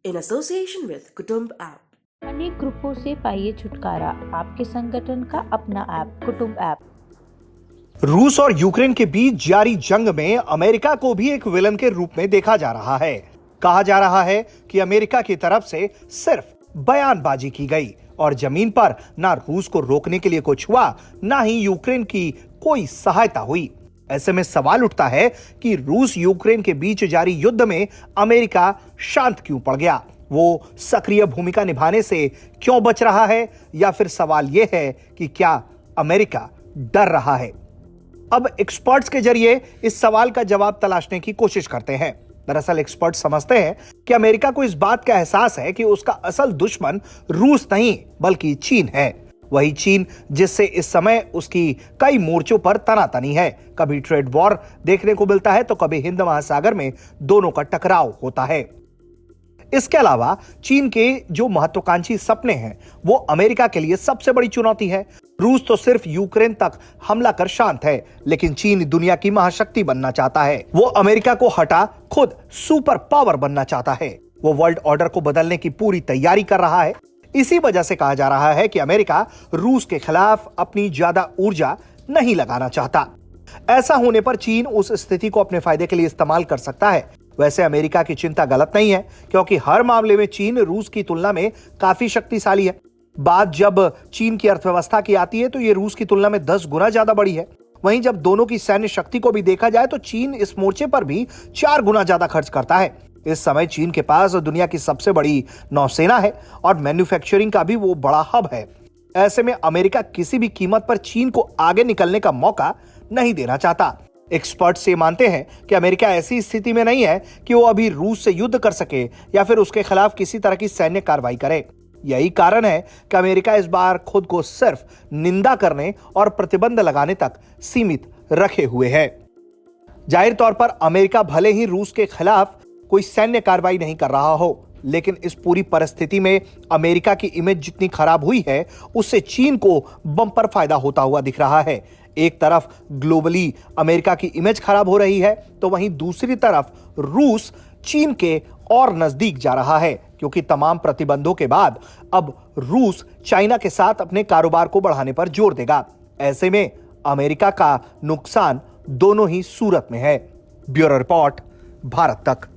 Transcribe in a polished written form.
in association with Kutumb app. अनेक ग्रुपों से पाइए छुटकारा, आपके संगठन का अपना ऐप कुटुंब ऐप। रूस और यूक्रेन के बीच जारी जंग में अमेरिका को भी एक विलन के रूप में देखा जा रहा है। कहा जा रहा है कि अमेरिका की तरफ से सिर्फ बयानबाजी की गई और जमीन पर ना रूस को रोकने के लिए कुछ हुआ, ना ही यूक्रेन की कोई सहायता हुई। ऐसे में सवाल उठता है कि रूस यूक्रेन के बीच जारी युद्ध में अमेरिका शांत क्यों पड़ गया? वो सक्रिय भूमिका निभाने से क्यों बच रहा है? या फिर सवाल यह है कि क्या अमेरिका डर रहा है? अब एक्सपर्ट्स के जरिए इस सवाल का जवाब तलाशने की कोशिश करते हैं। दरअसल एक्सपर्ट समझते हैं कि अमेरिका को इस बात का एहसास है कि उसका असल दुश्मन रूस नहीं बल्कि चीन है। वही चीन जिससे इस समय उसकी कई मोर्चों पर तनातनी है। कभी ट्रेड वॉर देखने को मिलता है तो कभी हिंद महासागर में दोनों का टकराव होता है। इसके अलावा चीन के जो महत्वाकांक्षी सपने हैं वो अमेरिका के लिए सबसे बड़ी चुनौती है। रूस तो सिर्फ यूक्रेन तक हमला कर शांत है, लेकिन चीन दुनिया की महाशक्ति बनना चाहता है। वो अमेरिका को हटा खुद सुपर पावर बनना चाहता है। वो वर्ल्ड ऑर्डर को बदलने की पूरी तैयारी कर रहा है। इसी वजह से कहा जा रहा है कि अमेरिका रूस के खिलाफ अपनी ज्यादा ऊर्जा नहीं लगाना चाहता। ऐसा होने पर चीन उस स्थिति को अपने फायदे के लिए इस्तेमाल कर सकता है। वैसे अमेरिका की चिंता गलत नहीं है, क्योंकि हर मामले में चीन रूस की तुलना में काफी शक्तिशाली है। बात जब चीन की अर्थव्यवस्था की आती है तो ये रूस की तुलना में 10 गुना ज्यादा बड़ी है। वहीं जब दोनों की सैन्य शक्ति को भी देखा जाए तो चीन इस मोर्चे पर भी 4 गुना ज्यादा खर्च करता है। इस समय चीन के पास दुनिया की सबसे बड़ी नौसेना है और मैन्युफैक्चरिंग का भी वो बड़ा हब है। ऐसे में अमेरिका किसी भी कीमत पर चीन को आगे निकलने का मौका नहीं देना चाहता। एक्सपर्ट्स ये मानते हैं कि अमेरिका ऐसी स्थिति में नहीं है कि वो अभी रूस से युद्ध कर सके या फिर उसके खिलाफ किसी तरह की सैन्य कार्रवाई करे। यही कारण है कि अमेरिका इस बार खुद को सिर्फ निंदा करने और प्रतिबंध लगाने तक सीमित रखे हुए है। जाहिर तौर पर अमेरिका भले ही रूस के खिलाफ कोई सैन्य कार्रवाई नहीं कर रहा हो, लेकिन इस पूरी परिस्थिति में अमेरिका की इमेज जितनी खराब हुई है उससे चीन को बम्पर फायदा होता हुआ दिख रहा है। एक तरफ ग्लोबली अमेरिका की इमेज खराब हो रही है तो वहीं दूसरी तरफ रूस चीन के और नजदीक जा रहा है, क्योंकि तमाम प्रतिबंधों के बाद अब रूस चाइना के साथ अपने कारोबार को बढ़ाने पर जोर देगा। ऐसे में अमेरिका का नुकसान दोनों ही सूरत में है। ब्यूरो रिपोर्ट, भारत तक।